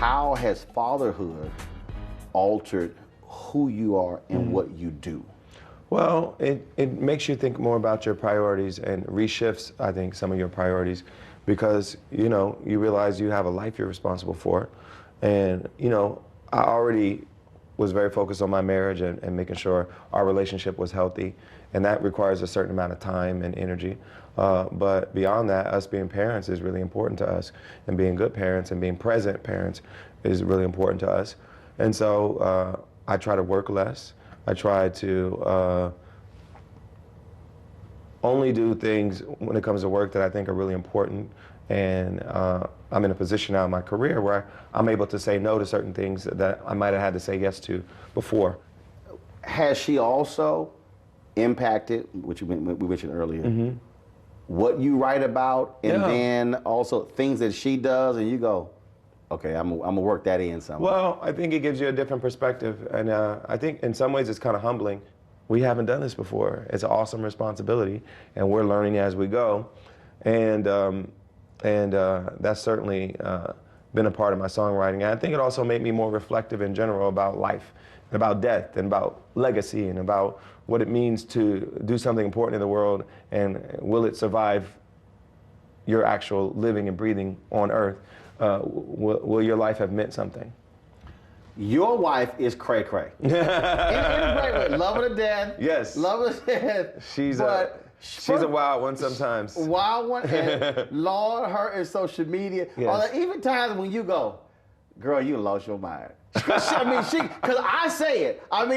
How has fatherhood altered who you are and what you do? Well, it makes you think more about your priorities and reshifts, I think, some of your priorities because, you know, you realize you have a life you're responsible for. And, you know, I already was very focused on my marriage and making sure our relationship was healthy. And that requires a certain amount of time and energy. But beyond that, us being parents is really important to us. And being good parents and being present parents is really important to us. And so I try to work less. I try to only do things when it comes to work that I think are really important. And I'm in a position now in my career where I'm able to say no to certain things that I might have had to say yes to before. Has she also impacted, which we mentioned earlier, what you write about, and then also things that she does, and you go, okay, I'm gonna work that in somewhere? Well, I think it gives you a different perspective, and I think in some ways it's kind of humbling. We haven't done this before. It's an awesome responsibility, and we're learning as we go, and that's certainly been a part of my songwriting. And I think it also made me more reflective in general about life, and about death, and about legacy, and about what it means to do something important in the world, and will it survive your actual living and breathing on Earth? Will your life have meant something? Your wife is cray cray. in a great way. Love her to death. Yes. Love her to death. She's a wild one sometimes. Wild one, and Lord, her in social media. Yes. Or even times when you go, girl, you lost your mind. I mean, because I say it. I'm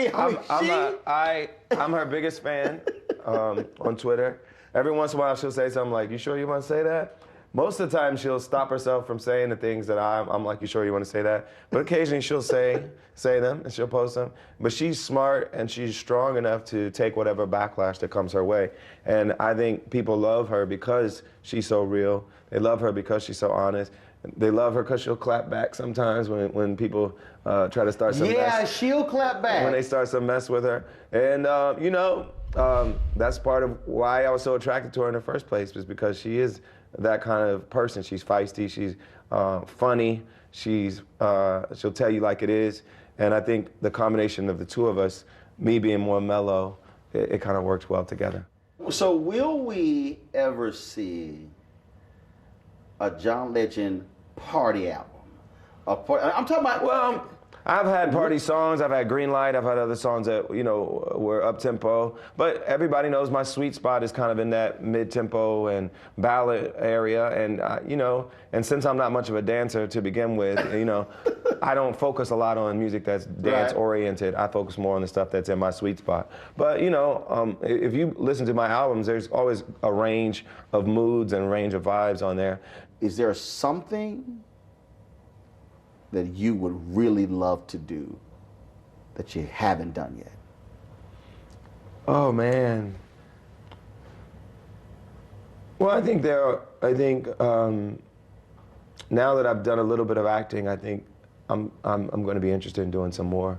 her biggest fan on Twitter. Every once in a while she'll say something like, you sure you want to say that? Most of the time she'll stop herself from saying the things that I'm like, you sure you want to say that? But occasionally she'll say them and she'll post them. But she's smart and she's strong enough to take whatever backlash that comes her way. And I think people love her because she's so real. They love her because she's so honest. They love her because she'll clap back sometimes when people try to start some mess. Yeah, she'll clap back. When they start some mess with her. And, you know, that's part of why I was so attracted to her in the first place, was because she is that kind of person. She's feisty, she's funny, she'll tell you like it is. And I think the combination of the two of us, me being more mellow, it kind of works well together. So will we ever see a John Legend party album? I'm talking about... Well, I've had party songs, I've had Green Light, I've had other songs that, you know, were up-tempo, but everybody knows my sweet spot is kind of in that mid-tempo and ballad area, and, you know, and since I'm not much of a dancer to begin with, you know, I don't focus a lot on music that's dance-oriented. I focus more on the stuff that's in my sweet spot. But, you know, if you listen to my albums, there's always a range of moods and a range of vibes on there. Is there something that you would really love to do that you haven't done yet? Oh man. Well, I think now that I've done a little bit of acting, I think I'm going to be interested in doing some more,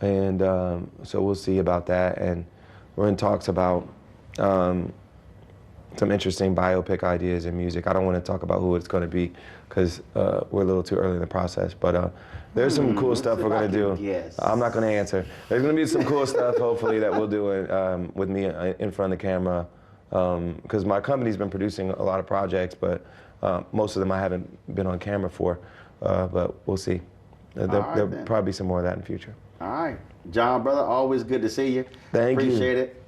and so we'll see about that. And we're in talks about some interesting biopic ideas in music. I don't want to talk about who it's going to be because we're a little too early in the process, but there's some cool stuff we're going to do. Yes. I'm not going to answer. There's going to be some cool stuff, hopefully, that we'll do with me in front of the camera, because my company's been producing a lot of projects, but most of them I haven't been on camera for, but we'll see. There'll probably be some more of that in the future. All right. John, brother, always good to see you. Thank you. Appreciate it.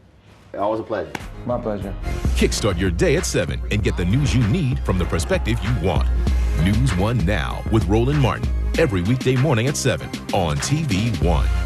Always a pleasure. My pleasure. Kickstart your day at 7 and get the news you need from the perspective you want. NewsOne Now with Roland Martin. Every weekday morning at 7 on TV1.